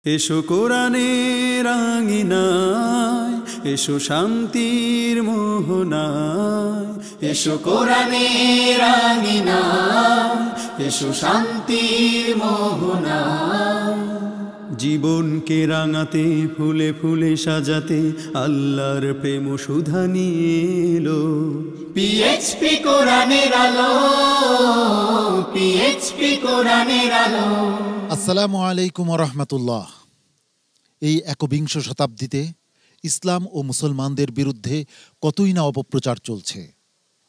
এসো কোরআনের আঙিনায়, এসো শান্তির মোহনায়। এসো কোরআনের আঙিনায়, এসো শান্তির মোহনায়। জীবনকে রাঙাতে, ফুলে ফুলে সাজাতে আল্লাহর প্রেম সুধা নিয়ে এলো পিএইচপি কোরআনের আলো, পিএইচপি কোরআনের আলো। আসসালামু আলাইকুম ওয়া রাহমাতুল্লাহ। এই একবিংশ শতাব্দীতে ইসলাম ও মুসলমানদের বিরুদ্ধে কতই না অপপ্রচার চলছে,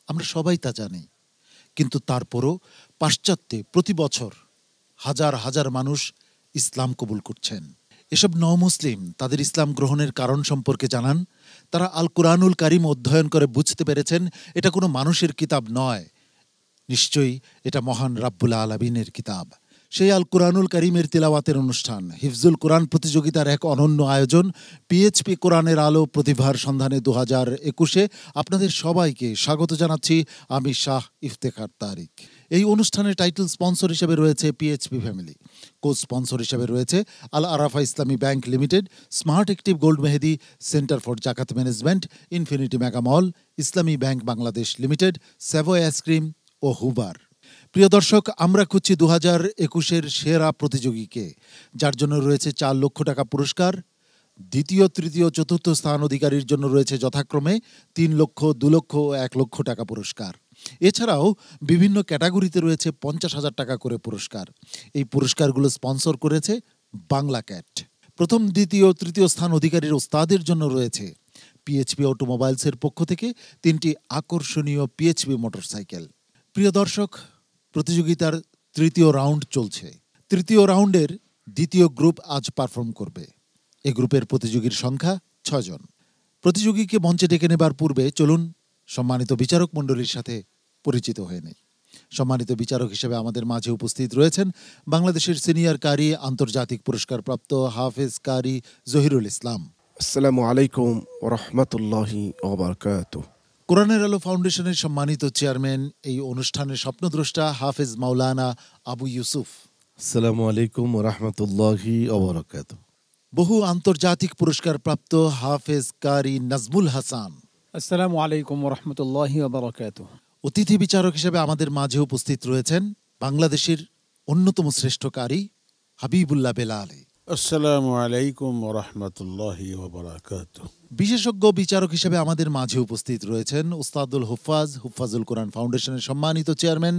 আমরা সবাই তা জানি। কিন্তু তারপরও পাশ্চাত্যে প্রতি বছর হাজার হাজার মানুষ ইসলাম কবুল করছেন। এসব নও-মুসলিম তাদের ইসলাম গ্রহণের কারণ সম্পর্কে জানান। তারা আল কুরআনুল কারীম অধ্যয়ন করে বুঝতে পেরেছেন এটা কোনো মানুষের কিতাব নয়, নিশ্চয়ই এটা মহান রাব্বুল আলামিনের কিতাব। সেই আল কুরআনুল কারীমের তিলাওয়াতের অনুষ্ঠান হিফজুল কোরআন প্রতিযোগিতার এক অনন্য আয়োজন পিএইচপি কোরআনের আলো প্রতিভার সন্ধানে 2021-এ আপনাদের সবাইকে স্বাগত জানাচ্ছি। আমি শাহ ইফতেখার তারিক। এই অনুষ্ঠানের টাইটেল স্পন্সর হিসেবে রয়েছে পিএইচপি ফ্যামিলি, কো স্পন্সর হিসেবে রয়েছে Al Arafah Islami bank limited, smart active gold Mehedi, centre for Zakat management, infinity mega mall, Islami bank Bangladesh limited, Savoy ice cream ও হুবার। প্রিয় দর্শক, আমরা খুঁজছি 2021-এর সেরা প্রতিযোগীকে, যার জন্য রয়েছে 4 লক্ষ টাকা পুরস্কার। দ্বিতীয়, তৃতীয়, চতুর্থ স্থান অধিকারীর জন্য রয়েছে যথাক্রমে 3 লক্ষ, 2 লক্ষ ও 1 লক্ষ টাকা পুরস্কার। এছাড়াও বিভিন্ন ক্যাটাগরিতে রয়েছে 50,000 টাকা করে পুরস্কার। এই পুরস্কারগুলো স্পন্সর করেছে বাংলা ক্যাট। প্রথম, দ্বিতীয়, তৃতীয় স্থান অধিকারীর ওস্তাদের জন্য রয়েছে পিএইচপি অটোমোবাইলসের পক্ষ থেকে 3টি আকর্ষণীয় পিএইচপি মোটরসাইকেল। প্রিয় দর্শক, প্রতিযোগিতার তৃতীয় রাউন্ড চলছে। তৃতীয় রাউন্ডের দ্বিতীয় গ্রুপ আজ পারফর্ম করবে। এ গ্রুপের প্রতিযোগীর সংখ্যা 6 জন। প্রতিযোগীকে মঞ্চে ডেকে নেবার পূর্বে চলুন সম্মানিত বিচারক মণ্ডলীর সাথে পরিচিত হয়ে নেই। সম্মানিত বিচারক হিসেবে আমাদের মাঝে উপস্থিত রয়েছেন বাংলাদেশের সিনিয়র কারি, আন্তর্জাতিক পুরস্কারপ্রাপ্ত হাফেজ কারি জহিরুল ইসলাম। আসসালামু আলাইকুম ওয়া রাহমাতুল্লাহি ওয়া বারাকাতুহু। কোরআনের আলো ফাউন্ডেশনের সম্মানিত চেয়ারম্যান, এই অনুষ্ঠানের স্বপ্নদ্রষ্টা হাফেজ মাওলানা আবু ইউসুফ। আসসালামু আলাইকুম ওয়া রাহমাতুল্লাহি ওয়া বারাকাতুহু। বহু আন্তর্জাতিক পুরস্কারপ্রাপ্ত হাফেজ কারি নাজমুল হাসান। আসসালামু আলাইকুম ওয়া রাহমাতুল্লাহি ওয়া বারাকাতুহু। অতিথি বিচারক হিসেবে আমাদের মাঝে উপস্থিত রয়েছেন বাংলাদেশের অন্যতম শ্রেষ্ঠ কারি হাবিবুল্লাহ বেলালী। আসসালামু আলাইকুম ওয়া রাহমাতুল্লাহি ওয়া বারাকাতুহু। বিশেষজ্ঞ বিচারক হিসেবে আমাদের মাঝে উপস্থিত রয়েছেন উস্তাদুল হুফাজুল কোরআন ফাউন্ডেশনের সম্মানিত চেয়ারম্যান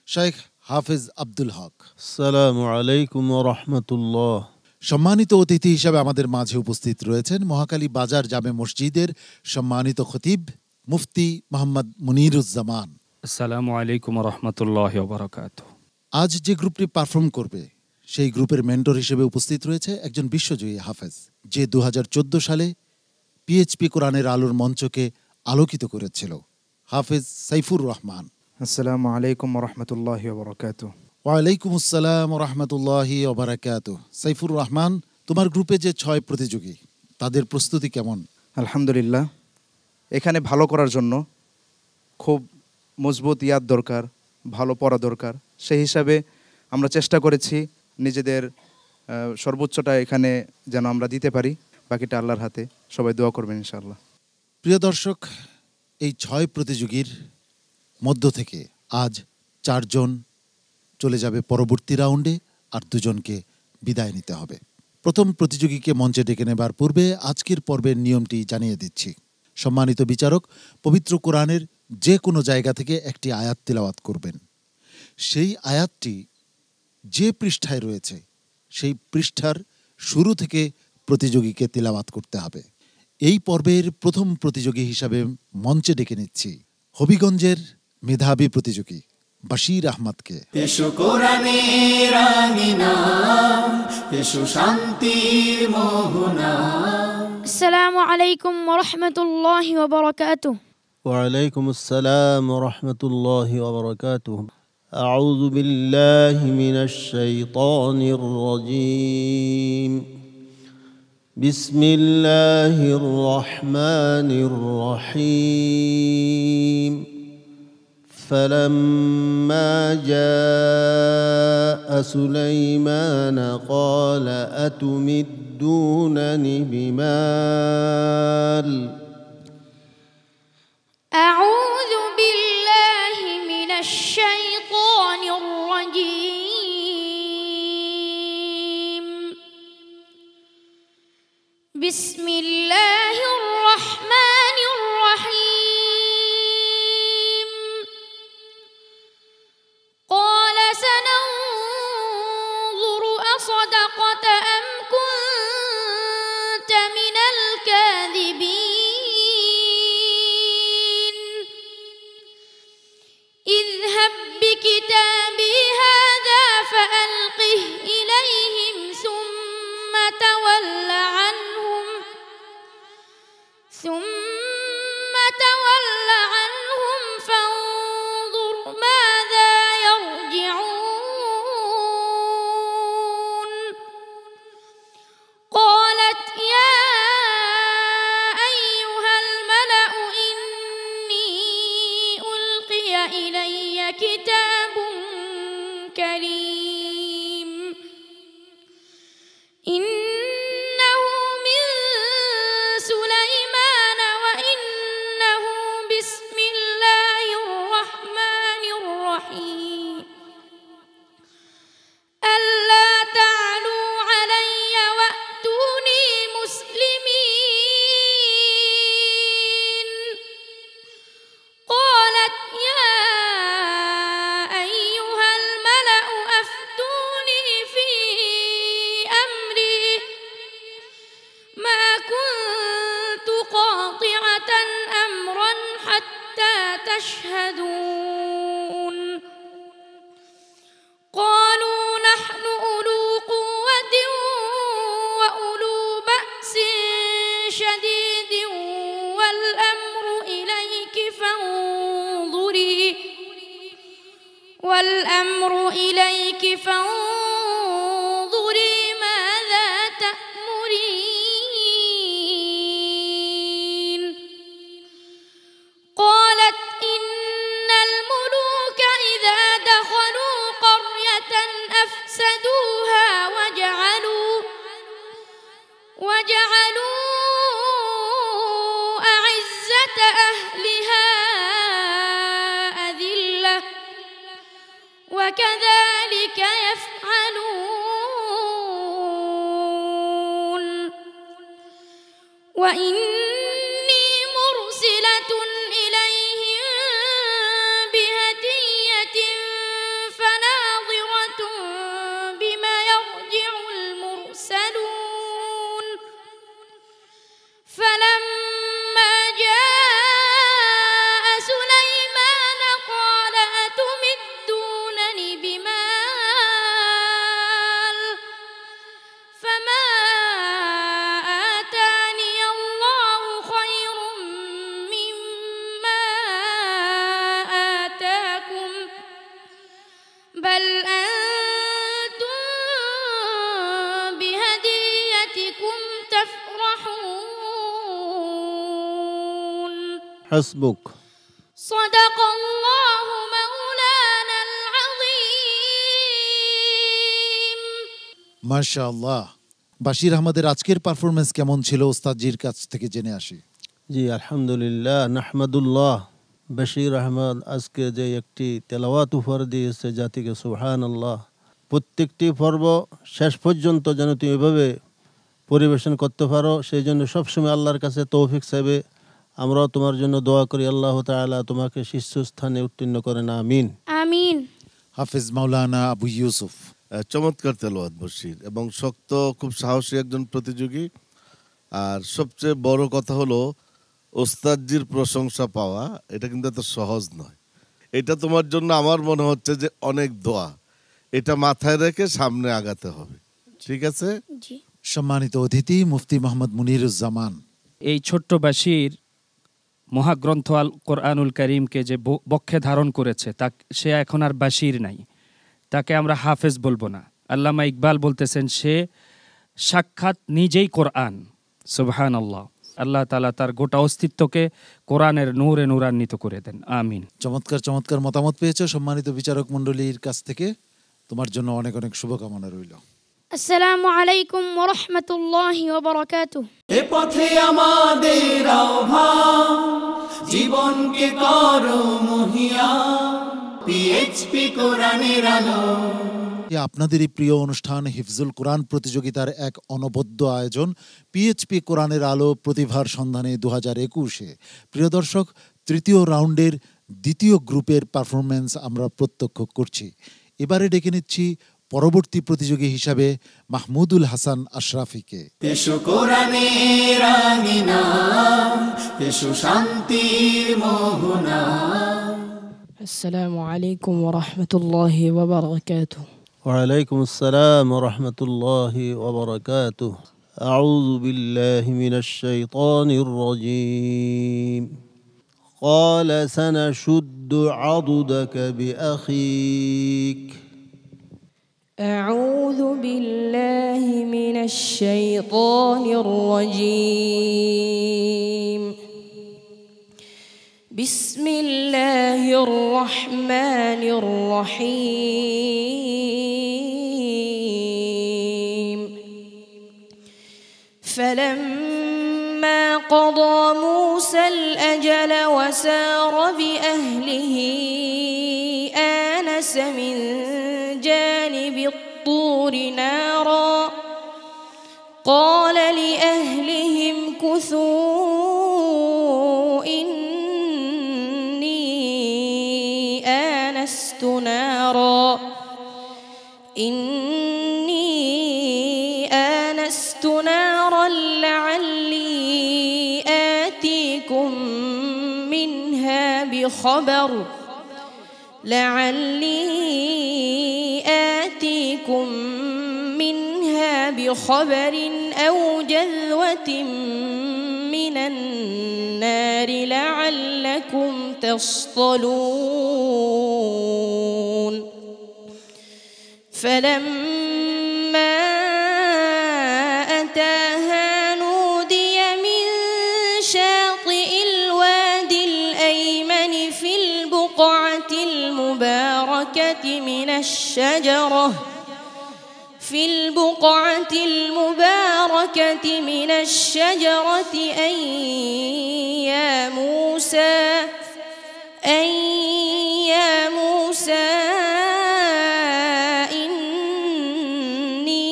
শেখ হাফেজ আব্দুল হক। আসসালামু আলাইকুম ওয়া রাহমাতুল্লাহ। সম্মানিত অতিথি হিসেবে আমাদের মাঝে উপস্থিত রয়েছেন মহাখালী বাজার জামে মসজিদের সম্মানিত খতিব মুফতি মোহাম্মদ মুনিরুজ্জামান। আসসালামু আলাইকুম ওয়া রাহমাতুল্লাহি ওয়া বারাকাতুহু। আজ যে গ্রুপটি পারফর্ম করবে সেই গ্রুপের মেন্টর হিসেবে উপস্থিত রয়েছে একজন বিশ্বজয়ী হাফেজ, যে 2014 সালে পিএইচপি কোরআনের আলোর মঞ্চকে আলোকিত করেছিল, হাফেজ সাইফুর রহমান। আসসালামু আলাইকুম ওয়া রাহমাতুল্লাহি ওয়া বারাকাতুহু। ওয়ালাইকুম আসসালাম ওয়া রাহমাতুল্লাহি ওয়া বারাকাতুহু। সাইফুর রহমান, তোমার গ্রুপে যে 6 প্রতিযোগী, তাদের প্রস্তুতি কেমন? আলহামদুলিল্লাহ, এখানে ভালো করার জন্য খুব মজবুত ইয়াদ দরকার, ভালো পড়া দরকার। সেই হিসাবে আমরা চেষ্টা করেছি নিজেদের সর্বোচ্চটা এখানে যেন আমরা দিতে পারি। বাকিটা আল্লাহর হাতে, সবাই দোয়া করবেন ইনশাআল্লাহ। প্রিয় দর্শক, এই 6 প্রতিযোগীর মধ্য থেকে আজ 4 জন চলে যাবে পরবর্তী রাউন্ডে, আর 2 জনকে বিদায় নিতে হবে। প্রথম প্রতিযোগীকে মঞ্চে ডেকে নেবার পূর্বে আজকের পর্বের নিয়মটি জানিয়ে দিচ্ছি। সম্মানিত বিচারক পবিত্র কোরআনের যে কোনো জায়গা থেকে একটি আয়াত তিলাওয়াত করবেন। সেই আয়াতটি যে পৃষ্ঠায় রয়েছে সেই পৃষ্ঠার শুরু থেকে প্রতিযোগীকে তিলাওয়াত করতে হবে। এই পর্বের প্রথম প্রতিযোগী হিসাবে মঞ্চে ডেকে নিচ্ছি হবিগঞ্জের মেধাবী প্রতিযোগী বাশির আহমদকে। এসো কোরআনের আঙিনায়, এসো শান্তির মোহনায়। আসসালামু আলাইকুম ওয়া রাহমাতুল্লাহি ওয়া বারাকাতুহু। ওয়া আলাইকুম আসসালাম ওয়া রাহমাতুল্লাহি ওয়া বারাকাতুহু। আউযু বিল্লাহি মিনাশ শাইতানির রাজীম। বিসমিল্লাহির রহমানির রহিম। فلما جاء سليمان قال أتمدونني بمال أعوذ بالله من الشيطان الرجيم. بسم الله الرحمن الرحيم. قال سننظر أصدقت أم كنت من الكاذبين اذهب بكتابي هذا فألقه إليهم ثم تول عنهم فانظر ماذا يرجعون. قالت يا أيها الملأ إني ألقي إلي كتاب كريم إنه من سليمان وإنه بسم الله الرحمن الرحيم. ألا تعلوا علي وأتوني مسلمين. قالت يا أيها الملأ أفتوني في أمري ما كنت قاطعة أمرا حتى تشهدون. قالوا نحن أولو قوة وأولو بأس شديد والأمر إليك فانظري ماذا تأمرين. قالت إن الملوك إذا دخلوا قرية أفسدوها وجعلوا أعزة أهلها أذلة وكذلك يفعلون. وإني مرسلة إليهم بهدية فناظرة بما يرجع المرسلون. فلما جاء سليمان قال أتمدونني بمال فما آتاني الله خير مما آتاكم بل أنتم بهديتكم تفرحون. حسبك. صدق الله مولانا العظيم. মাশাআল্লাহ। বাশির আহমদের আজকের পারফরমেন্স কেমন ছিল ওস্তাদজির কাছ থেকে জেনে আসি। জি আলহামদুলিল্লাহ নাহমাদুল্লাহ। বশির আহমদ আজকে যে একটি তেলাওয়াত উপহার দিয়েছে জাতিকে, সুবহানাল্লাহ। প্রত্যেকটি পর্ব শেষ পর্যন্ত যেন তুমি এভাবে পরিবেশন করতে পারো, সেই জন্য সবসময় আল্লাহর কাছে তৌফিক চাইবে। আমরাও তোমার জন্য দোয়া করি, আল্লাহ তাআলা তোমাকে শীর্ষস্থানে উত্তীর্ণ করেন, আমিন আমিন। হাফেজ মাওলানা আবু ইউসুফ। চমৎকার তেলাওয়াত বশির, এবং শক্ত, খুব সাহসী একজন প্রতিযোগী। আর সবচেয়ে বড় কথা হলো ওস্তাদজির প্রশংসা পাওয়া, এটা কিন্তু এত সহজ নয়। এটা তোমার জন্য আমার মনে হচ্ছে যে অনেক দোয়া, এটা মাথায় রেখে সামনে আগাতে হবে। ঠিক আছে? জি। সম্মানিত অতিথি মুফতি মোহাম্মদ মুনিরুজ্জামান। এই ছোট্ট বাশির মহাগ্রন্থ আল কোরআনুল করিমকে যে বক্ষে ধারণ করেছে, তা সে এখন আর বাশির নাই, তাকে আমরা হাফেজ বলবো না। আল্লামা ইকবাল বলতেছেন সে সাক্ষাৎ নিজেই কোরআন। সুবহানাল্লাহ। আল্লাহ তাআলা তার গোটা অস্তিত্বকে কোরআনের নূরে নূরান্বিত করে দেন, আমিন। চমৎকার চমৎকার মতামত পেয়েছো সম্মানিত বিচারক মণ্ডলীর কাছ থেকে। তোমার জন্য অনেক অনেক শুভকামনা রইল। আসসালামু আলাইকুম ওয়া রাহমাতুল্লাহি ওয়া বারাকাতুহু। এ পথে আমাদের আহ্বান, জীবনকে করো মহিয়ান, পিএইচপি কোরআনের আলো। আপনাদের এই প্রিয় অনুষ্ঠান হিফজুল কোরআন প্রতিযোগিতার এক অনবদ্য আয়োজন পিএইচপি কোরআনের আলো প্রতিভার সন্ধানে 2021-এ। প্রিয় দর্শক, তৃতীয় রাউন্ডের দ্বিতীয় গ্রুপের পারফরমেন্স আমরা প্রত্যক্ষ করছি। এবারে ডেকে নিচ্ছি পরবর্তী প্রতিযোগী হিসাবে মাহমুদুল হাসান আশরাফিকে। এসো কোরআনের আঙিনা, এসো শান্তির মোহনা। আসসালামু আলাইকুম ওয়া রাহমাতুল্লাহি ওয়া বারাকাতুহু। وعليكم السلام ورحمة الله وبركاته. أعوذ بالله من الشيطان الرجيم. قال سنشد عضدك بأخيك. أعوذ بالله من الشيطان الرجيم. بسم الله الرحمن الرحيم. فلما قضى موسى الأجل وسار بأهله آنس من جانب الطور نارا قال لأهلهم كثوا إني آنست نارا لعلي آتيكم منها بخبر أو جذوة من النار لعلكم تصطلون. فلما أتاها نودي من شاطئ الوادي الأيمن في البقعة المباركة من الشجرة أن يا موسى إني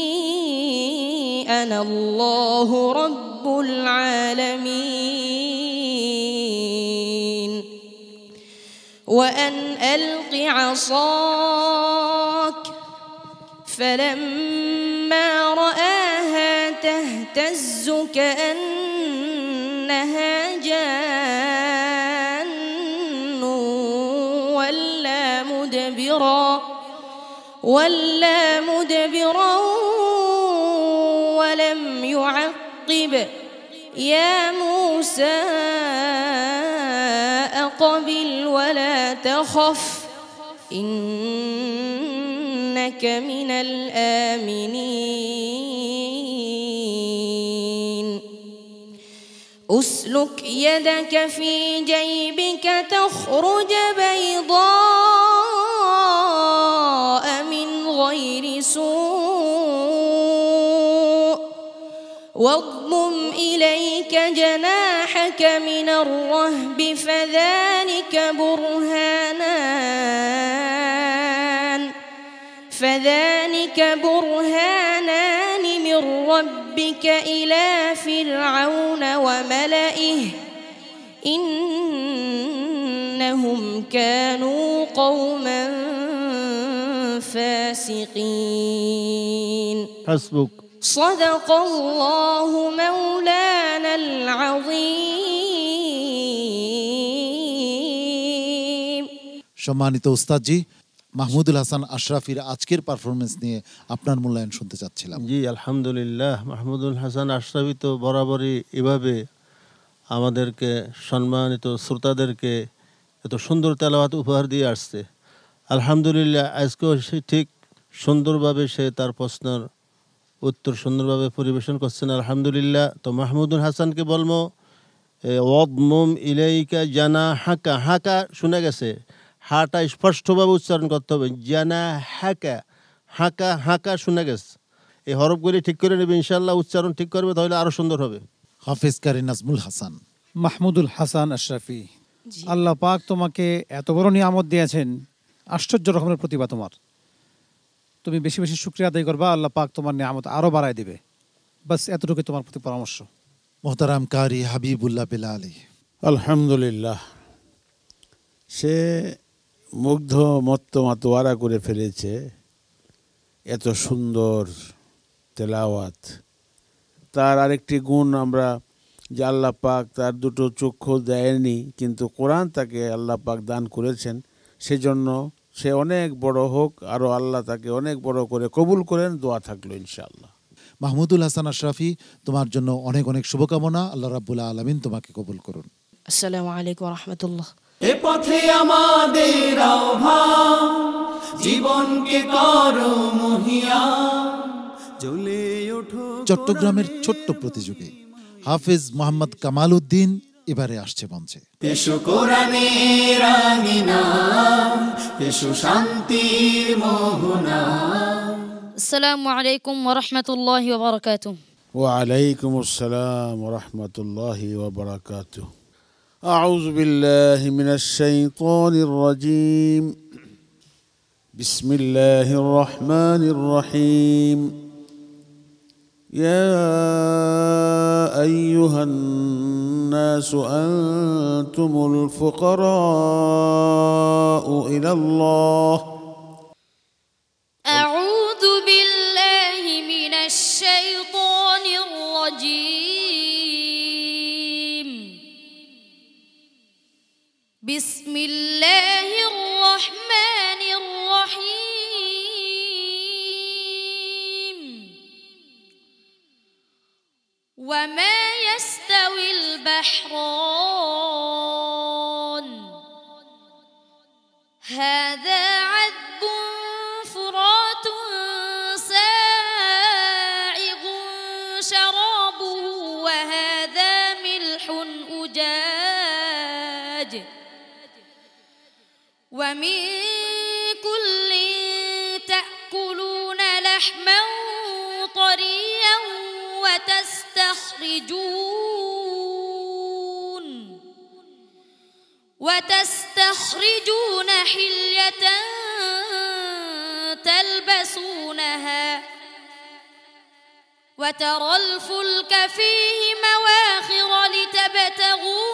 أنا الله رب العالمين وأن ألق عصاك. فلما رآها تهتز كأنها جان ولا مدبرا ولم يعقب. يا موسى أقبل ولا تخف إنك من الآمنين. أسلك يدك في جيبك تخرج بيضاء من غير سوء واضمم إليك جناحك من الرهب فذلك برهانان من ربك إلى فرعون وملئه إنهم كانوا قوما فاسقين. حسبك. صدق الله مولانا العظيم. সম্মানিত উস্তাদজি, মাহমুদুল হাসান আশরাফির আজকের পারফরমেন্স নিয়ে আপনার মূল্যায়ন শুনতে চাচ্ছিলাম। জি আলহামদুলিল্লাহ, মাহমুদুল হাসান আশরাফি তো বরাবরই এভাবে আমাদেরকে সম্মানিত শ্রোতাদেরকে এত সুন্দর তেলাওয়াত উপহার দিয়ে আসছে। আলহামদুলিল্লাহ, আজকেও সে ঠিক সুন্দরভাবে সে তার প্রশ্নের উত্তর সুন্দরভাবে পরিবেশন করছেন, আলহামদুলিল্লাহ। তো মাহমুদুল হাসানকে বলবো ওয়াদমুম ইলাইকা জানাহাকা, হাকা শুনে গেছে, হাটা স্পষ্টভাবে উচ্চারণ করতে হবে, জানাহাকা, হাকা হাকা শুনে গেছে। এই হরফগুলি ঠিক করে নেবে ইনশাআল্লাহ, উচ্চারণ ঠিক করবে, তাহলে আরো সুন্দর হবে। হাফেজ কারি নাজমুল হাসান। মাহমুদুল হাসান আশরাফি, আল্লাহ পাক তোমাকে এত বড় নিয়ামত দিয়েছেন, আশ্চর্য রকমের প্রতিভা তোমার। তুমি বেশি বেশি শুকরিয়া আদায় করবা, আল্লাহ পাক তোমার নিয়ামত আরো বাড়ায় দিবে। বাস এতটুকু তোমার প্রতি পরামর্শ। মোহতারাম কারি হাবিবুল্লাহ বেলালি। আলহামদুলিল্লাহ, সে মুগ্ধ মত্ত মাতোয়ারা করে ফেলেছে। এত সুন্দর তেলাওয়াত। তার আরেকটি গুণ আমরা, যে আল্লাহ পাক তার দুটো চক্ষু দেয়নি, কিন্তু কোরআন তাকে আল্লাহ পাক দান করেছেন, সেজন্য সে অনেক বড় হোক, আরও আল্লাহ তাকে অনেক বড় করে কবুল করেন। দোয়া থাকলো ইনশাআল্লাহ। মাহমুদুল হাসান আশরাফি, তোমার জন্য অনেক অনেক শুভকামনা। আল্লাহ রাব্বুল আলামিন তোমাকে কবুল করুন। আসসালামু আলাইকুম ওয়া রাহমাতুল্লাহ। এ পথে আমাদের আহ্বান, জীবনকে করো মহিয়ান, জ্বলে ওঠো। চট্টগ্রামের ছোট্ট প্রতিযোগী হাফেজ মোহাম্মদ কামাল উদ্দিন এবারে আসছে মঞ্চে। এসো কোরআনের আঙিনা, এসো শান্তির মোহনা। আসসালামু আলাইকুম ওয়া রাহমাতুল্লাহি ওয়া বারাকাতুহু। ওয়ালাইকুম আসসালাম ওয়া রাহমাতুল্লাহি ওয়া বারাকাতুহু। আউযু বিল্লাহি মিনাশ শাইতানির রাজীম। বিসমিল্লাহির রহমানির রহিম। يا أيها الناس أنتم الفقراء إلى الله. أعوذ بالله من الشيطان الرجيم. بسم الله الرحمن الرحيم. وما يستوي البحران هذا عذب فرات سائغ شرابه وهذا ملح أجاج ومن كل تأكلون لحما طريا وتستخرجون حلية تلبسونها وترى الفلك فيه مواخر لتبتغوا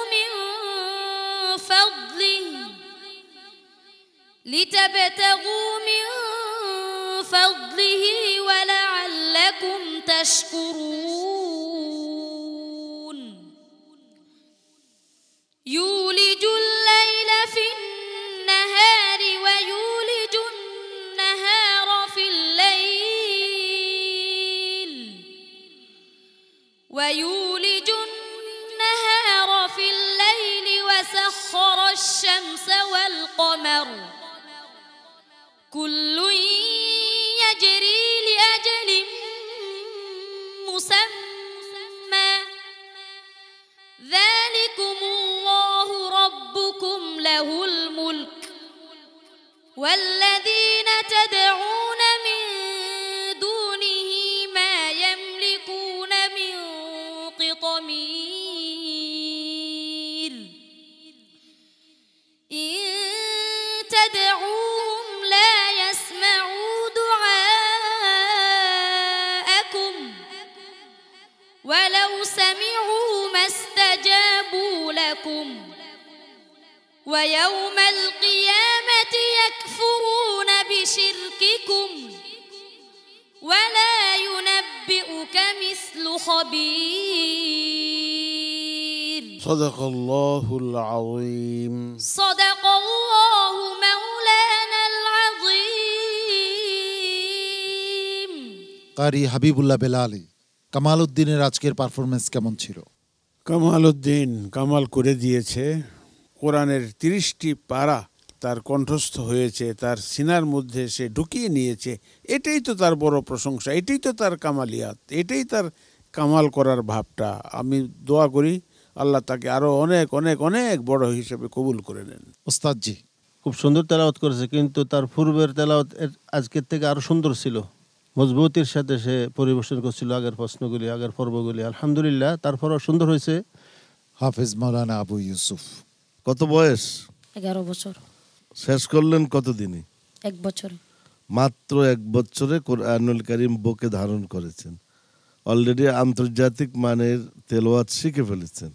من فضله ولعلكم تشكرون. يولج الليل في النهار ويولج النهار في الليل وسخر الشمس والقمر كل يجري لأجل مسمى ذلكم الله ربكم له الملك والذين تدعون من دونه ما يملكون من قطمير إن تدعوهم لا يسمعوا دعاءكم ولو سمعوا ما استجابوا لكم ويوم القيامة يكفرون بشرككم ولا ينبئك مثل خبير. صدق الله العظيم. صدق الله مولانا العظيم. কারি হাবিবুল্লাহ বেলালি, কামাল উদ্দিনের আজকের পারফরমেন্স কেমন ছিল? কামাল উদ্দিন কামাল করে দিয়েছে। কোরআনের 30টি পারা তার কণ্ঠস্থ হয়েছে, তার সিনার মধ্যে সে ঢুকিয়ে নিয়েছে, এটাই তো তার বড় প্রশংসা, এটাই তো তার কামালিয়াত, এটাই তার কামাল করার ভাবটা। আমি দোয়া করি আল্লাহ তাকে আরো অনেক অনেক অনেক বড় হিসেবে কবুল করে নেন। ওস্তাদজি খুব সুন্দর তেলাওয়াত করেছে, কিন্তু তার পূর্বের তেলাওয়াত আজকের থেকে আরো সুন্দর ছিল, মজবুতির সাথে সে পরিবেশন করছিল আগের প্রশ্নগুলি, আগের পর্বগুলি। আলহামদুলিল্লাহ, তারপরও সুন্দর হয়েছে। হাফেজ মাওলানা আবু ইউসুফ, কত বয়স? 11 বছর। শেষ করলেন কতদিনে? 1 বছরে। মাত্র 1 বছরে কোরআনুল কারীম বুকে ধারণ করেছেন। অলরেডি আন্তর্জাতিক মানের তেলাওয়াত শিখে ফেলেছেন।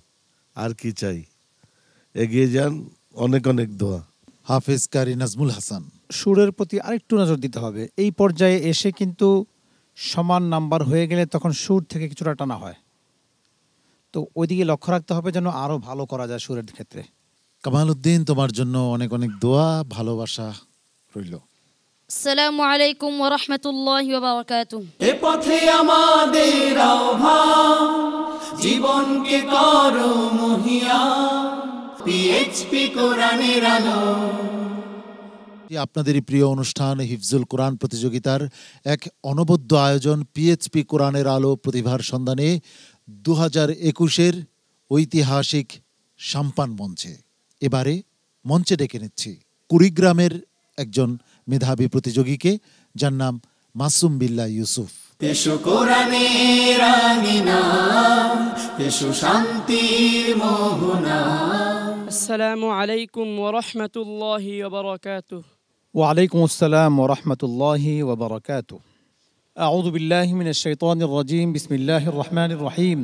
আর কি চাই? এগিয়ে যান, অনেক অনেক দোয়া। হাফেজ কারি নাজমুল হাসান, সুরের প্রতি আরেকটু নজর দিতে হবে। এই পর্যায়ে এসে কিন্তু সমান নাম্বার হয়ে গেলে তখন সুর থেকে কিছুটা টানা হয়, তো ওইদিকে লক্ষ্য রাখতে হবে যেন আরো ভালো করা যায় সুরের ক্ষেত্রে। কামাল উদ্দিন, তোমার জন্য অনেক অনেক দোয়া, ভালোবাসা রইল। আসসালামু আলাইকুম ওয়া রাহমাতুল্লাহি ওয়া বারাকাতুহু। এ পথে আমাদের আহ্বান, জীবনকে করো মহিয়ান, পিএইচপি কোরআনের আলো। আপনাদেরই প্রিয় অনুষ্ঠান হিফজুল কোরআন প্রতিযোগিতার এক অনবদ্য আয়োজন পিএইচপি কোরআনের আলো প্রতিভার সন্ধানে 2021-এর ঐতিহাসিক সাম্পান মঞ্চে। এবারে মঞ্চে ডেকে নিচ্ছি কুড়িগ্রামের একজন মেধাবী প্রতিযোগীকে, যার নাম মাসুম বিল্লাহ ইউসুফ। এসো কোরআনের আঙিনা, এসো শান্তির মোহনা। আসসালামু আলাইকুম ওয়া রাহমাতুল্লাহি ওয়া বারাকাতুহু। ওয়ালাইকুম আসসালাম ওয়া রাহমাতুল্লাহি ওয়া বারাকাতুহু। আউযু বিল্লাহি মিনাশ শাইতানির রাজীম। বিসমিল্লাহির রহমানির রহিম।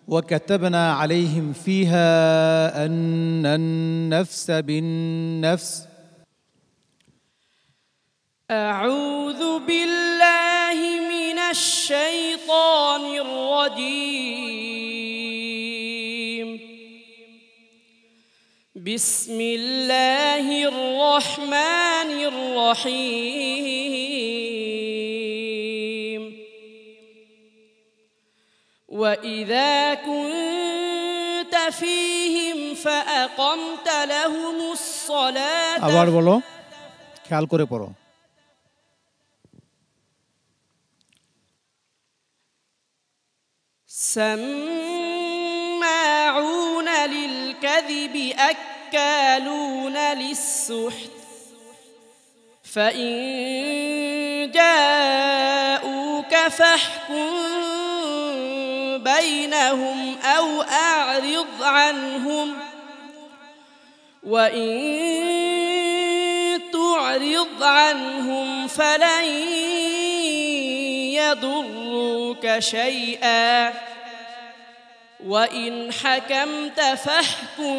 وكتبنا عليهم فيها أن النفس بالنفس. أعوذ بالله من الشيطان الرجيم. بسم الله الرحمن الرحيم. وإذا كنت فيهم فأقمت لهم الصلاة. আবার বলো, খেয়াল করে পড়ো। سماعون للكذب أكالون للسحت. فإن جاءوك فاحكم بينهم أو أعرض عنهم، وإن تعرض عنهم فلن يضروك شيئا، وإن حكمت فاحكم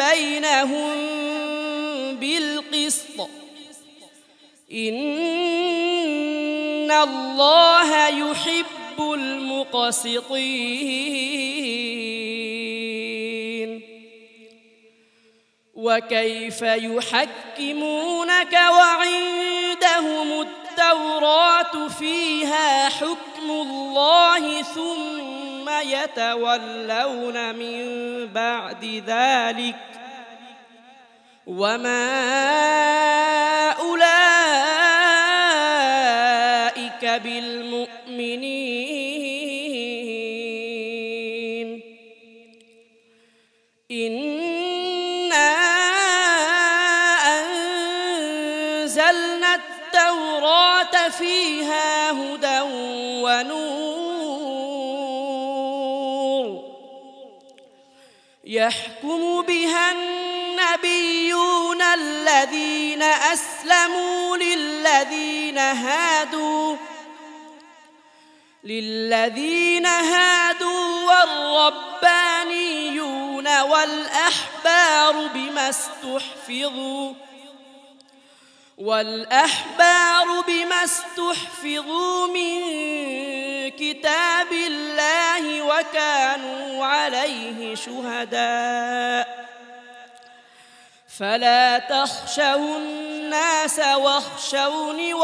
بينهم بالقسط، إن الله يحب المقسطين. وكيف يحكمونك وعندهم التوراة فيها حكم الله ثم يتولون من بعد ذلك، وما أولئك بالمؤمنين. إنا أنزلنا التوراة فيها هدى ونور، يحكم بها النبيون الذين أسلموا للذين هادوا والربانيون والأحبار بما استحفظوا من كتاب الله وكانوا عليه شهداء. فلا تخشوا الناس واخشوني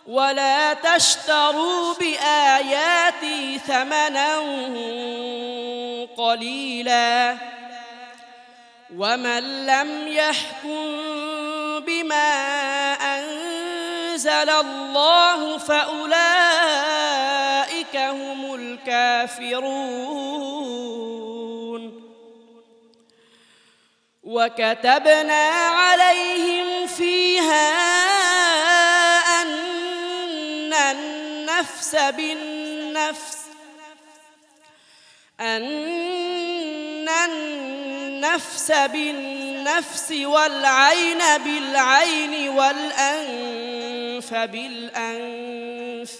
ولا تشتروا بآياتي ثمنا قليلا ومن لم يحكم بما أنزل الله فأولئك هم الكافرون وكتبنا عليهم فيها أن النفس بالنفس والعين بالعين والأنف بالأنف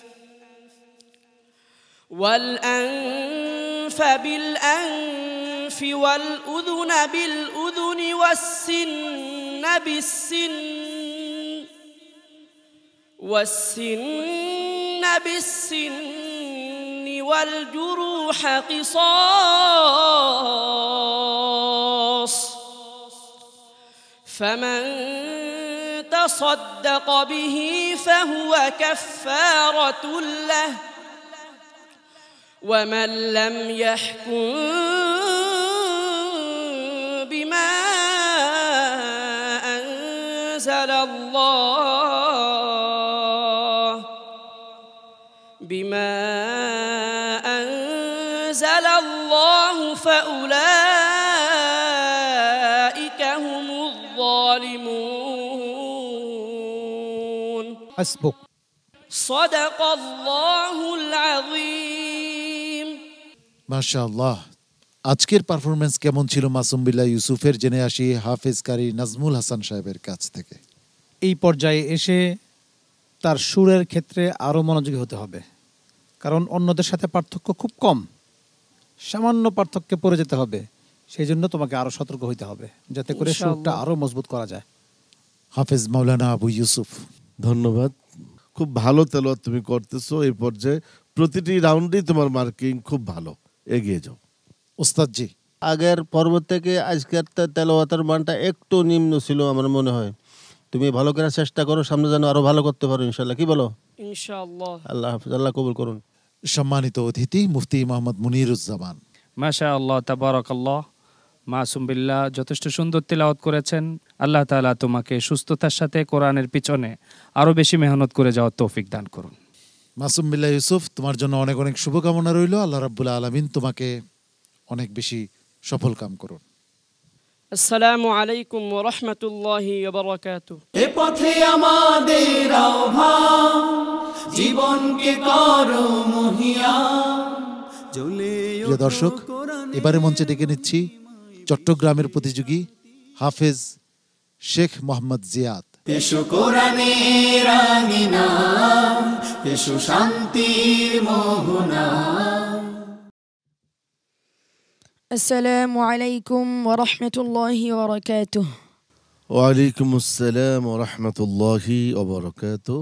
والأذن بالأذن والسن بالسن والجروح قصاص فمن تصدق به فهو كفارة له ومن لم يحكم بما أنزل الله فأولئك هم الظالمون حسبك صدق الله العظيم মাশাআল্লাহ। আজকের পারফরমেন্স কেমন ছিল মাসুম বিল্লাহ ইউসুফের জেনে আসি হাফেজ কারি নাজমুল হাসান সাহেবের কাছ থেকে। এই পর্যায়ে এসে তার সুরের ক্ষেত্রে আরও মনোযোগী হতে হবে, কারণ অন্যদের সাথে পার্থক্য খুব কম, সামান্য পার্থক্যে পড়ে যেতে হবে। সেই জন্য তোমাকে আরও সতর্ক হইতে হবে যাতে করে সুরটা আরও মজবুত করা যায়। হাফেজ মাওলানা আবু ইউসুফ, ধন্যবাদ। খুব ভালো তেলাওয়াত তুমি করতেছো। এই পর্যায়ে প্রতিটি রাউন্ডেই তোমার মার্কিং খুব ভালো, এগিয়ে যাও। ওস্তাদজি, আগের পর্ব থেকে আজকের তেলাওয়াতের মানটা একটু নিম্ন ছিল আমার মনে হয়। তুমি ভালো করে চেষ্টা করো, সামনে যেন আরো ভালো করতে পারো ইনশাআল্লাহ। কি বলো? ইনশাআল্লাহ। আল্লাহ হাফেজ, আল্লাহ কবুল করুন। সম্মানিত অতিথি মুফতি মোহাম্মদ মুনিরুজ্জামান। মাশাআল্লাহ, তাবারাকাল্লাহ। মাসুম বিল্লাহ যথেষ্ট সুন্দর তিলাওয়াত করেছেন। আল্লাহ তাআলা তোমাকে সুস্থতার সাথে কোরআনের পিছনে আরো বেশি মেহনত করে যাওয়ার তৌফিক দান করুন। মাসুম বিল্লাহ ইউসুফ, তোমার জন্য অনেক অনেক শুভকামনা রইল। আল্লাহ রাব্বুল আলামিন তোমাকে অনেক বেশি সফল কাম করুন। আসসালামু আলাইকুম ওয়া রাহমাতুল্লাহি ওয়া বারাকাতুহু। এ পথে আমাদের আহ্বান, জীবনকে করো মহিয়ান। প্রিয় দর্শক, এবারে মঞ্চে ডেকে নিচ্ছি চট্টগ্রামের প্রতিযোগী হাফেজ শেখ মোহাম্মদ জিয়াদ। এসো কোরআনের আঙিনা, এসো শান্তির মোহনা। السلام عليكم ورحمة الله وبركاته. وعليكم السلام ورحمة الله وبركاته.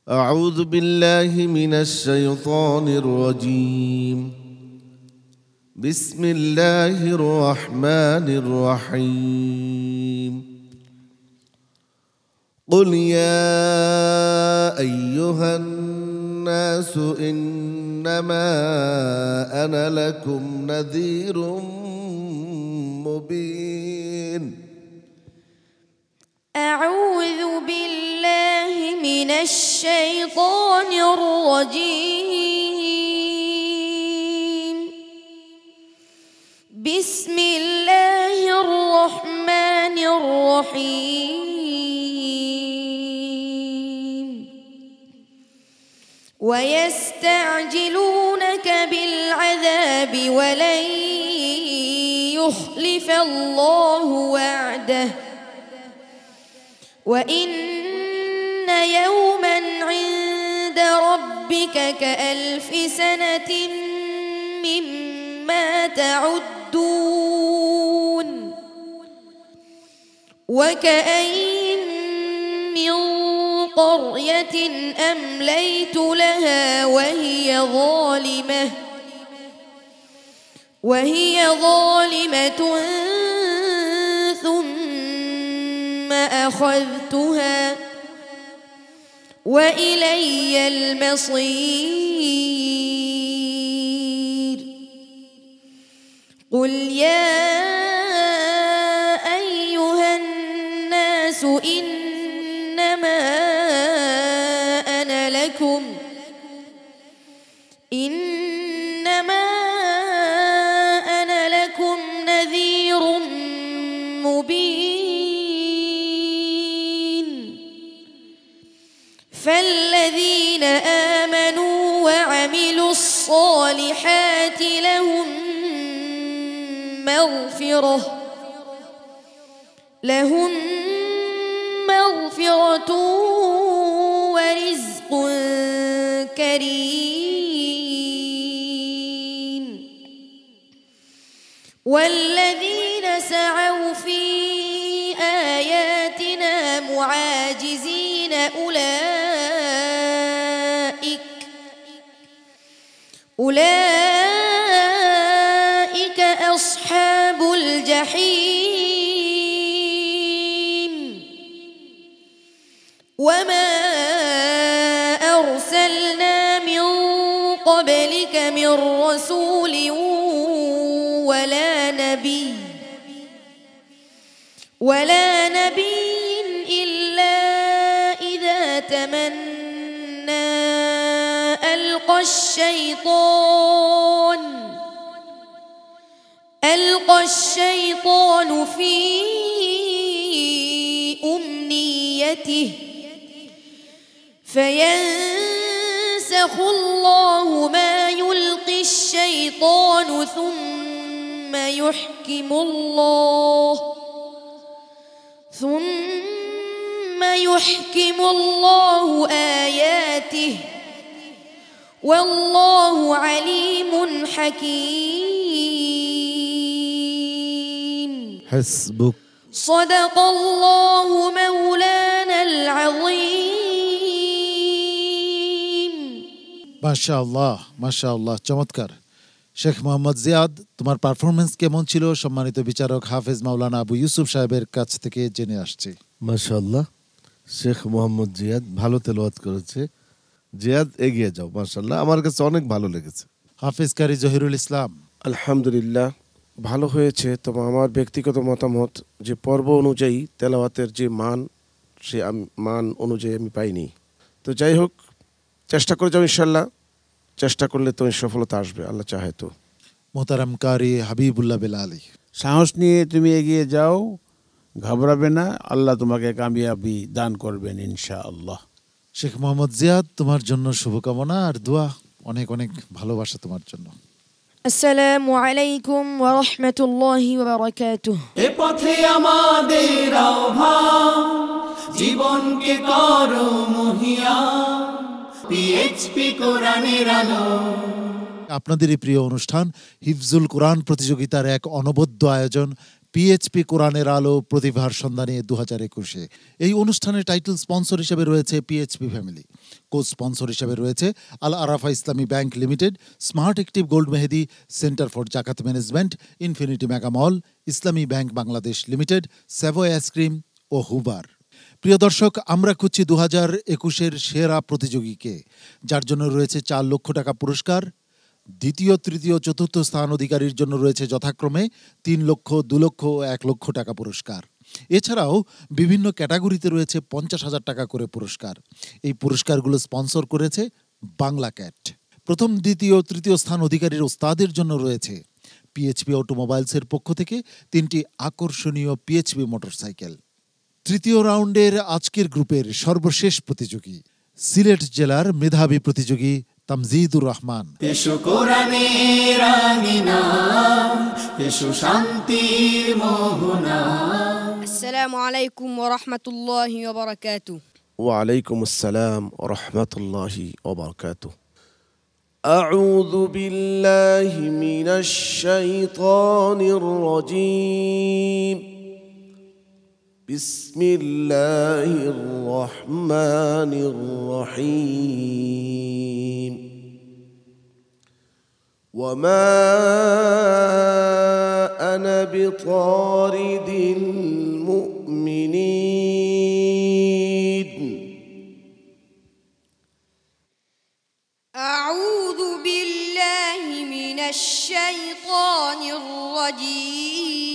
أعوذ بالله من الشيطان الرجيم. بسم الله الرحمن الرحيم. قل يا أيها الناس إنما أنا لكم نذير مبين. أعوذ بالله من الشيطان الرجيم. بسم الله الرحمن الرحيم. ويستعجلونك بالعذاب ولن يخلف الله وعده وإن يوما عند ربك كألف سنة مما تعدون. وكأين من قرية أمليت لها وهي ظالمة ثم أخذتها وإلي المصير. قل يا إنما أنا لكم نذير مبين فالذين آمنوا وعملوا الصالحات لهم مغفرة ورزق كريم والذين سعوا في آياتنا معاجزين أولئك أصحاب الجحيم وما أرسلنا من قبلك من رسول ولا نبي إلا إذا تمنى ألقى الشيطان في أمنيته فينسخ الله ما يلقي الشيطان ثم يحكم الله آياته والله عليم حكيم حسبك صدق الله مولانا العظيم মাশাআল্লাহ মাশাআল্লাহ, চমৎকার। শেখ মোহাম্মদ জিয়াদ, তোমার পারফরমেন্স কেমন ছিল সম্মানিত বিচারক হাফেজ মাওলানা আবু ইউসুফ সাহেবের কাছ থেকে জেনে আসছি। মাশাআল্লাহ, শেখ মোহাম্মদ জিয়াদ ভালো তেলাওয়াত করেছে। জিয়াদ এগিয়ে যাও, মাশাআল্লাহ, আমার কাছে অনেক ভালো লেগেছে। হাফেজ কারি জহিরুল ইসলাম। আলহামদুলিল্লাহ ভালো হয়েছে। তবে আমার ব্যক্তিগত মতামত যে পর্ব অনুযায়ী তেলাওয়াতের যে মান, সে মান অনুযায়ী আমি পাইনি। তো যাই হোক, চেষ্টা করে যাও, ইনশাল্লাহ চেষ্টা করলে তো সফলতা আসবে, আল্লাহ চাহে তো। মোহতারাম কারি হাবিবুল্লাহ বেলালি। সাহস নিয়ে তুমি এগিয়ে যাও, ঘাবড়াবে না, আল্লাহ তোমাকে কামিয়াবি দান করবেন ইনশাআল্লাহ। শেখ মোহাম্মদ জিয়াদ, তোমার জন্য শুভকামনা আর দোয়া, অনেক অনেক ভালোবাসা তোমার জন্য। আসসালামু আলাইকুম ওয়া রাহমাতুল্লাহি ওয়া বারাকাতুহু। এ পথে আমাদের আহ্বান, জীবনকে করো মহিয়ান, পিএইচপি কোরআনের আলো। আপনাদের এই প্রিয় অনুষ্ঠান হিফজুল কোরআন প্রতিযোগিতার এক অনবদ্য আয়োজন পিএইচপি কোরআনের আলো প্রতিভার সন্ধানে 2021। এই অনুষ্ঠানের টাইটেল স্পন্সর হিসেবে রয়েছে পিএইচপি ফ্যামিলি, কো স্পন্সর হিসেবে রয়েছে Al Arafah Islami bank limited, smart active gold Mehedi, centre for Zakat management, infinity mega mall, Islami bank Bangladesh limited, Savoy ice cream ও হুবার। প্রিয় দর্শক, আমরা খুঁজছি 2021-এর সেরা প্রতিযোগীকে, যার জন্য রয়েছে 4 লক্ষ টাকা পুরস্কার। দ্বিতীয়, তৃতীয়, চতুর্থ স্থান অধিকারীর জন্য রয়েছে যথাক্রমে 3 লক্ষ, 2 লক্ষ ও 1 লক্ষ টাকা পুরস্কার। এছাড়াও বিভিন্ন ক্যাটাগরিতে রয়েছে 50,000 টাকা করে পুরস্কার। এই পুরস্কারগুলো স্পন্সর করেছে বাংলা ক্যাট। প্রথম, দ্বিতীয়, তৃতীয় স্থান অধিকারীর ওস্তাদের জন্য রয়েছে পিএইচপি অটোমোবাইলসের পক্ষ থেকে 3টি আকর্ষণীয় পিএইচপি মোটরসাইকেল। তৃতীয় রাউন্ডের আজকের গ্রুপের সর্বশেষ প্রতিযোগী সিলেট জেলার মেধাবী প্রতিযোগী তামজিদুর রহমান। এসো কোরআনের আঙিনা, এসো শান্তির মোহনা। আসসালামু আলাইকুম ওয়া রাহমাতুল্লাহি ওয়া বারাকাতুহু। ওয়া আলাইকুম আসসালাম ওয়া রাহমাতুল্লাহি ওয়া বারাকাতুহু। আউযু বিল্লাহি মিনাশ শাইতানির রাজীম। বিসমিল্লাহির রহমানির রহিম। وما أنا بطارد المؤمنين. أعوذ بالله من الشيطان الرجيم.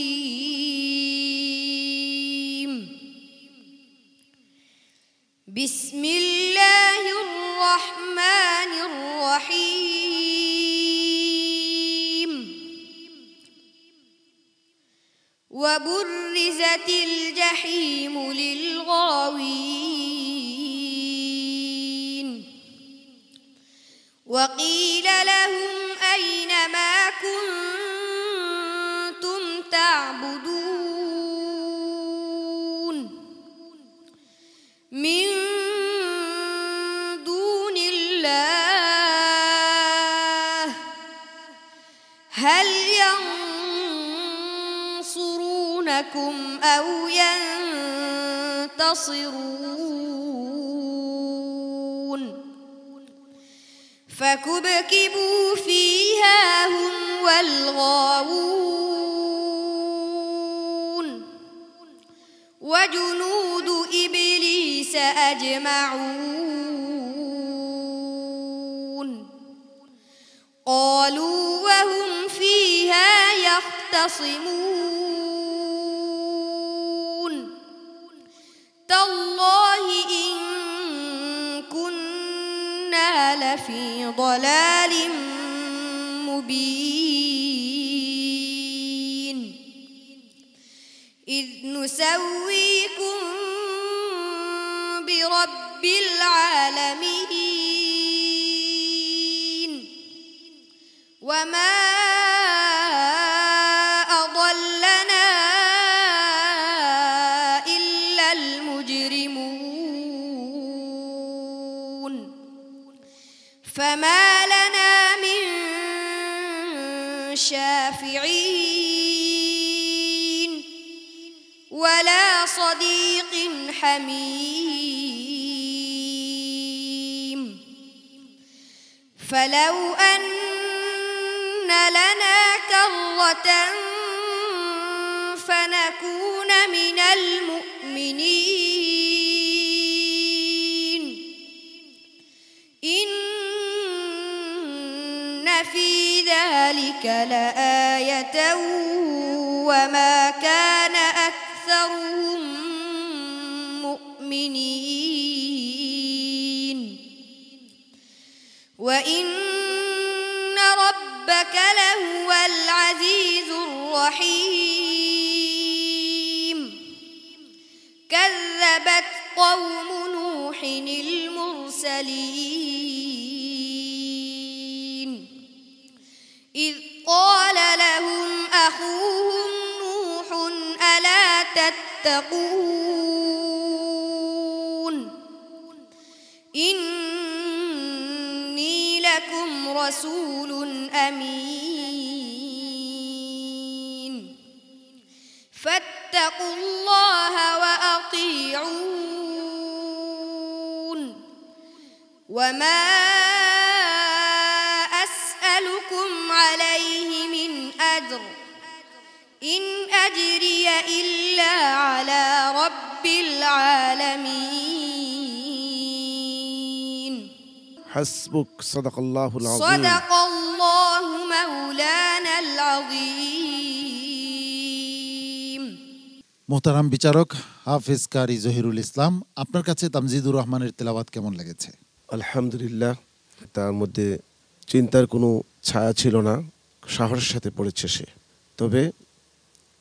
بسم الله الرحمن الرحيم. وبرزت الجحيم للغاوين وقيل لهم أين ما كنتم تعبدون من دون الله هل ينصرونكم أو ينتصرون فكبكبوا فيها هم والغاوون وجنود إبليس أجمعون قالوا وهم فيها يختصمون تالله إن كنا لفي ضلال مبين إذ نسويكم برب العالمين وما أضلنا إلا المجرمون فما لنا من شافعين ولا صديق حميم فلو أن لنا كرة فنكون من المؤمنين إن في ذلك لآية وما كان أكثرهم مؤمنين وإن ربك لهو العزيز الرحيم كذبت قوم نوح المرسلين إذ قال لهم أخوهم نوح ألا تتقون إني لكم رسول أمين فاتقوا الله وأطيعون وما أسألكم عليه من أجر إن أجري إلا على رب العالمين حسبك صدق الله العظيم صدق الله مولانا العظيم মোহতারাম বিচারক হাফেজ কারি জহিরুল ইসলাম, আপনার কাছে তামজিদুর রহমানের তেলাওয়াত কেমন লেগেছে? আলহামদুলিল্লাহ, তার মধ্যে চিন্তার কোনো ছায়া ছিল না, সাহসের সাথে পড়েছে সে। তবে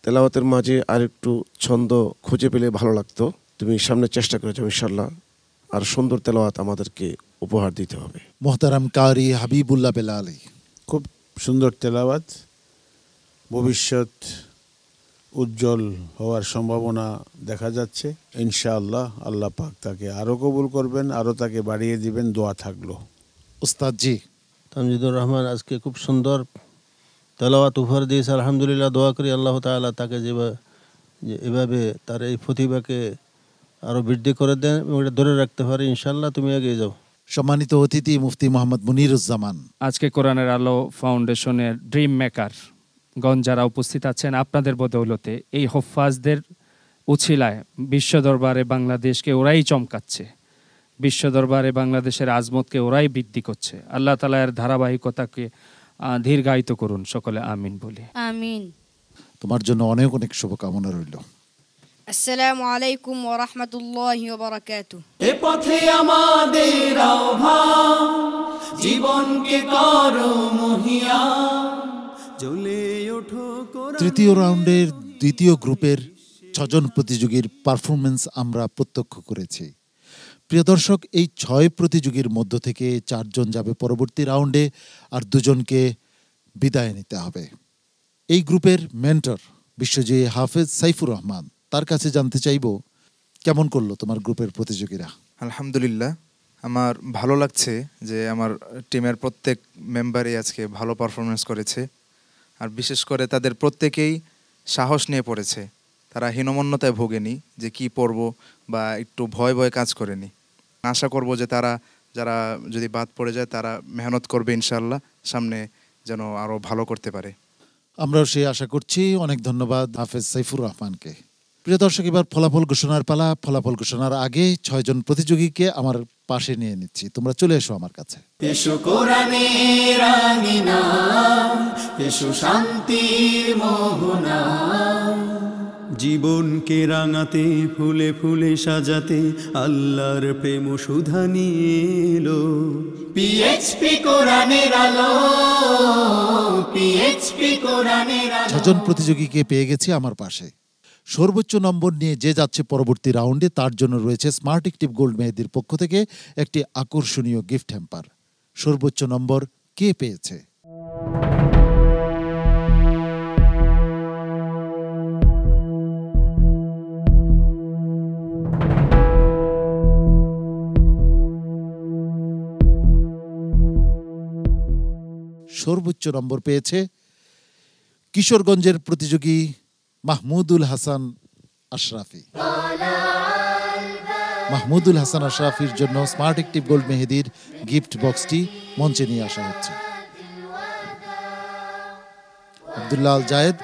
তেলাওয়াতের মাঝে আরেকটু ছন্দ খুঁজে পেলে ভালো লাগতো। তুমি সামনে চেষ্টা করেছো, ইনশাল্লাহ আর সুন্দর তেলাওয়াত আমাদেরকে উপহার দিতে হবে। মোহতারাম কারি হাবিবুল্লাহ বেলালী, খুব সুন্দর তেলাওয়াত, ভবিষ্যৎ উজ্জ্বল হওয়ার সম্ভাবনা দেখা যাচ্ছে ইনশাআল্লাহ। আল্লাহ পাক তাকে আরও কবুল করবেন, আরও তাকে বাড়িয়ে দিবেন, দোয়া থাকলো। উস্তাদ জি, তামজিদুর রহমান আজকে খুব সুন্দর তেলাওয়াত উপহার দিয়েছে, আলহামদুলিল্লাহ। দোয়া করি আল্লাহ তাআলা তাকে এভাবে তার এই প্রতিভাকে আরও বৃদ্ধি করে দেন এবং এটা ধরে রাখতে পারে ইনশাআল্লাহ। তুমি এগিয়ে যাও। সম্মানিত অতিথি মুফতি মোহাম্মদ মুনিরুজ্জামান, আজকে কোরআনের আলো ফাউন্ডেশনের ড্রিম মেকার গণ যারা উপস্থিত আছেন, আপনাদের বদৌলতে এই হুফফাজদের উছিলায় বিশ্ব দরবারে বাংলাদেশকে ওরাই চমকাচ্ছে, বিশ্ব দরবারে বাংলাদেশের আজমতকে ওরাই বৃদ্ধি করছে। আল্লাহ তাআলা এর ধারাবাহিকতাকে দীর্ঘায়িত করুন, সকলে আমিন বলি। আমিন। তোমার জন্য অনেক অনেক শুভকামনা রইল। আসসালামু আলাইকুম ওয়া রাহমাতুল্লাহি ওয়া বারাকাতুহু। এ পথে আমাদের আহ্বান, জীবনকে করো মহিয়ান, জ্বলে ওঠো কোরআন। তৃতীয় রাউন্ডের দ্বিতীয় গ্রুপের 6জন প্রতিযোগীর পারফরমেন্স আমরা প্রত্যক্ষ করেছি। প্রিয় দর্শক, এই 6 প্রতিযোগীর মধ্য থেকে 4 জন যাবে পরবর্তী রাউন্ডে, আর 2 জনকে বিদায় নিতে হবে। এই গ্রুপের মেন্টর বিশ্বজয়ী হাফেজ সাইফুর রহমান, তার কাছে জানতে চাইব কেমন করলো তোমার গ্রুপের প্রতিযোগীরা? আলহামদুলিল্লাহ, আমার ভালো লাগছে যে আমার টিমের প্রত্যেক মেম্বারই আজকে ভালো পারফরমেন্স করেছে, আর বিশেষ করে তাদের প্রত্যেকেই সাহস নিয়ে পড়েছে। তারা হীনমন্যতায় ভোগেনি যে কি পড়ব, বা একটু ভয় ভয় কাজ করেনি। আশা করব যে তারা যারা যদি বাদ পড়ে যায় তারা মেহনত করবে ইনশাআল্লাহ, সামনে যেন আরও ভালো করতে পারে। আমরাও সেই আশা করছি। অনেক ধন্যবাদ হাফেজ সাইফুর রহমানকে। প্রিয় দর্শক, এবার ফলাফল ঘোষণার পালা। ফলাফল ঘোষণার আগে 6 জন প্রতিযোগীকে আমার পাশে নিয়ে নিচ্ছি, তোমরা চলে এসো আমার কাছে। এসো কোরআনের আঙিনা, এসো শান্তির মোহনা, জীবনকে রাঙাতে ফুলে ফুলে সাজাতে আল্লাহর প্রেম সুধা নিয়ে এলো পিএইচপি কোরআনের আলো, পিএইচপি কোরআনের আলো। 6 জন প্রতিযোগীকে পেয়ে গেছি আমার পাশে। সর্বোচ্চ নম্বর নিয়ে যে যাচ্ছে পরবর্তী রাউন্ডে, তার জন্য রয়েছে স্মার্ট অ্যাক্টিভ গোল্ড মেহেদির পক্ষ থেকে একটি আকর্ষণীয় গিফট হ্যাম্পার। সর্বোচ্চ নম্বর কে পেয়েছে? সর্বোচ্চ নম্বর পেয়েছে কিশোরগঞ্জের প্রতিযোগী মাহমুদুল হাসান আশরাফি। মাহমুদুল হাসান আশরাফির জন্য স্মার্ট অ্যাক্টিভ গোল্ড মেহেদির গিফট বক্সটি মঞ্চে নিয়ে আসা হচ্ছে। আব্দুল্লাহ আল জায়েদ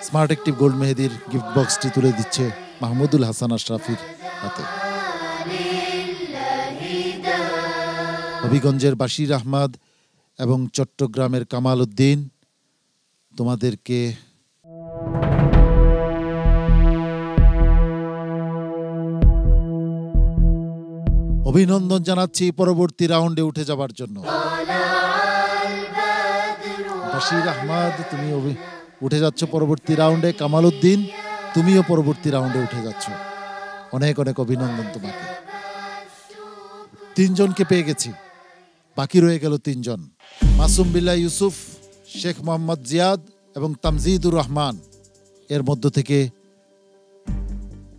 স্মার্ট অ্যাক্টিভ গোল্ড মেহেদির গিফট বক্সটি তুলে দিচ্ছে মাহমুদুল হাসান আশরাফির হাতে। হবিগঞ্জের বাশির আহমদ এবং চট্টগ্রামের কামাল উদ্দিন, তোমাদেরকে অভিনন্দন জানাচ্ছি পরবর্তী রাউন্ডে উঠে যাবার জন্য। বাশির আহমদ, তুমি উঠে যাচ্ছ পরবর্তী রাউন্ডে। কামাল উদ্দিন, তুমিও পরবর্তী রাউন্ডে উঠে যাচ্ছ। অনেক অনেক অভিনন্দন তোমাকে। 3 জনকে পেয়ে গেছি, বাকি রয়ে গেল 3 জন। মাসুম বিল্লাহ ইউসুফ, শেখ মোহাম্মদ জিয়াদ এবং তামজিদুর রহমান। এর মধ্য থেকে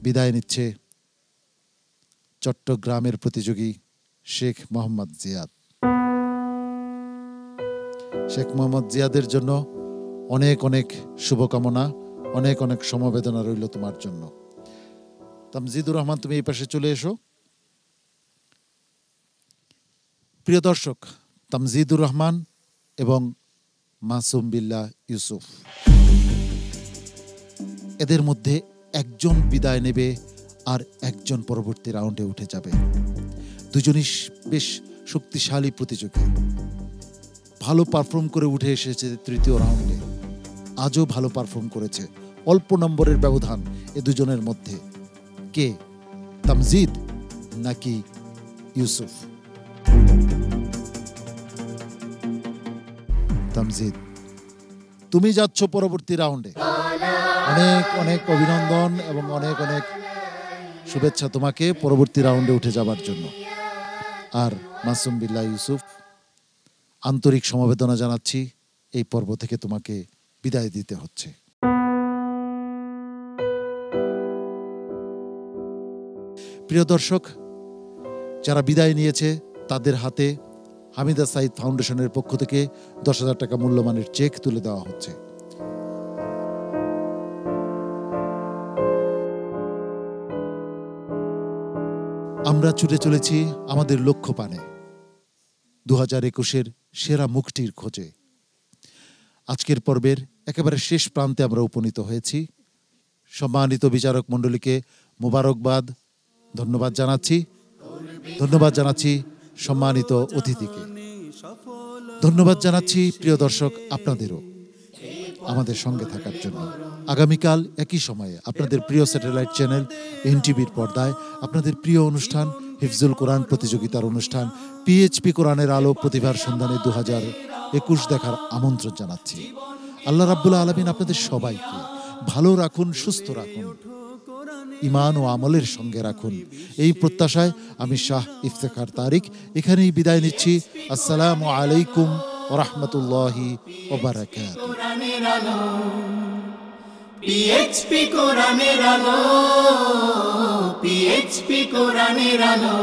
বিদায় নিচ্ছে চট্টগ্রামের প্রতিযোগী শেখ মোহাম্মদ জিয়াদ। শেখ মোহাম্মদ জিয়াদের জন্য অনেক অনেক শুভকামনা, অনেক অনেক সমবেদনা রইল তোমার জন্য। তামজিদুর রহমান, তুমি এই পাশে চলে এসো। প্রিয় দর্শক, তামজিদুর রহমান এবং মাসুম বিল্লাহ ইউসুফ, এদের মধ্যে একজন বিদায় নেবে আর একজন পরবর্তী রাউন্ডে উঠে যাবে। দুজনই বেশ শক্তিশালী প্রতিযোগী, ভালো পারফর্ম করে উঠে এসেছে 3য় রাউন্ডে। আজও ভালো পারফর্ম করেছে। অল্প নম্বরের ব্যবধান এ দুজনের মধ্যে। কে, তামজিদ নাকি ইউসুফ? তামজিদ, তুমি যাচ্ছ পরবর্তী রাউন্ডে। অনেক অনেক অভিনন্দন এবং অনেক অনেক শুভেচ্ছা তোমাকে পরবর্তী রাউন্ডে উঠে যাবার জন্য। আর মাসুম বিল্লাহ ইউসুফ, আন্তরিক সমবেদনা জানাচ্ছি, এই পর্ব থেকে তোমাকে বিদায় দিতে হচ্ছে। প্রিয় দর্শক, যারা বিদায় নিয়েছে তাদের হাতে হামিদা সাইদ ফাউন্ডেশনের পক্ষ থেকে 10,000 টাকা মূল্যমানের চেক তুলে দেওয়া হচ্ছে। আমরা ছুটে চলেছি আমাদের লক্ষ্য পানে, 2021-এর সেরা মুখটির খোঁজে। আজকের পর্বের একেবারে শেষ প্রান্তে আমরা উপনীত হয়েছি। সম্মানিত বিচারক মণ্ডলীকে মোবারকবাদ, ধন্যবাদ জানাচ্ছি। ধন্যবাদ জানাচ্ছি সম্মানিত অতিথিকে। ধন্যবাদ জানাচ্ছি প্রিয় দর্শক আপনাদেরও আমাদের সঙ্গে থাকার জন্য। আগামীকাল একই সময়ে আপনাদের প্রিয় স্যাটেলাইট চ্যানেল এনটিভির পর্দায় আপনাদের প্রিয় অনুষ্ঠান হিফজুল কোরআন প্রতিযোগিতার অনুষ্ঠান পিএইচপি কোরআনের আলো প্রতিভার সন্ধানে 2021 দেখার আমন্ত্রণ জানাচ্ছি। আল্লাহ রাব্বুল আলামিন আপনাদের সবাইকে ভালো রাখুন, সুস্থ রাখুন। ঈমান ও আমলের সঙ্গে রাখুন। এই প্রত্যাশায় আমি শাহ ইফতেখার তারিক এখানেই বিদায় নিচ্ছি। আসসালামু আলাইকুম ওয়া রাহমাতুল্লাহি ওয়া বারাকাতুহু। পিএইচপি কোরআনের আলো, পিএইচপি কোরআনের আলো।